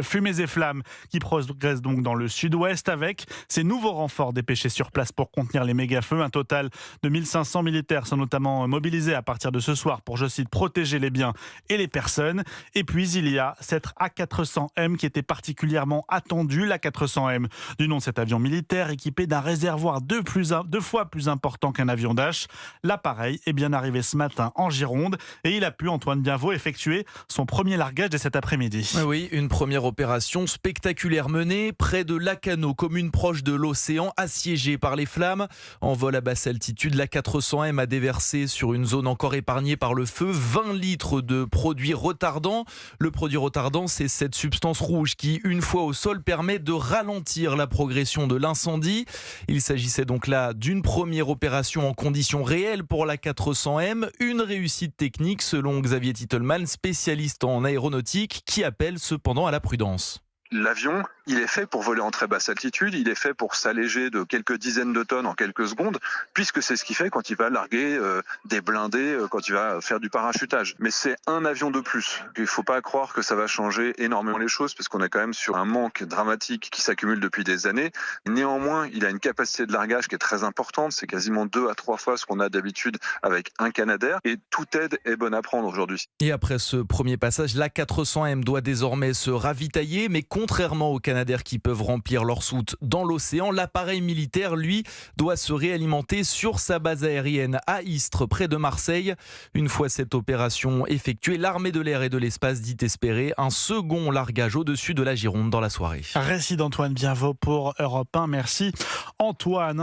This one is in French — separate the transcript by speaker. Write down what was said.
Speaker 1: Fumées et flammes qui progressent donc dans le sud-ouest avec ces nouveaux renforts dépêchés sur place pour contenir les méga-feux. Un total de 1500 militaires sont notamment mobilisés à partir de ce soir pour, je cite, protéger les biens et les personnes. Et puis il y a cette A400M qui était particulièrement attendue. L'A400M, du nom de cet avion militaire équipé d'un réservoir deux fois plus important qu'un avion Dash. L'appareil est bien arrivé ce matin en Gironde et il a pu, Antoine Bienvot, effectuer son premier largage dès cet après-midi.
Speaker 2: Oui, une première opération spectaculaire menée près de Lacanau, commune proche de l'océan, assiégée par les flammes. En vol à basse altitude, l'A400M a déversé sur une zone encore épargnée par le feu 20 litres de produits retardants. Le produit retardant, c'est cette substance rouge qui, une fois au sol, permet de ralentir la progression de l'incendie. Il s'agissait donc là d'une première opération en conditions réelles pour l'A400M. Une réussite technique selon Xavier Titelman, spécialiste en aéronautique, qui appelle cependant à la prudence.
Speaker 3: L'avion, il est fait pour voler en très basse altitude, il est fait pour s'alléger de quelques dizaines de tonnes en quelques secondes, puisque c'est ce qu'il fait quand il va larguer des blindés, quand il va faire du parachutage. Mais c'est un avion de plus. Il ne faut pas croire que ça va changer énormément les choses, parce qu'on est quand même sur un manque dramatique qui s'accumule depuis des années. Néanmoins, il a une capacité de largage qui est très importante, c'est quasiment 2 à 3 fois ce qu'on a d'habitude avec un Canadair, et toute aide est bonne à prendre aujourd'hui.
Speaker 2: Et après ce premier passage, l'A400M doit désormais se ravitailler, mais contrairement aux Canadair qui peuvent remplir leur soute dans l'océan, l'appareil militaire, lui, doit se réalimenter sur sa base aérienne à Istres, près de Marseille. Une fois cette opération effectuée, l'armée de l'air et de l'espace dit espérer un second largage au-dessus de la Gironde dans la soirée.
Speaker 1: Récit d'Antoine Bienvot pour Europe 1. Merci Antoine.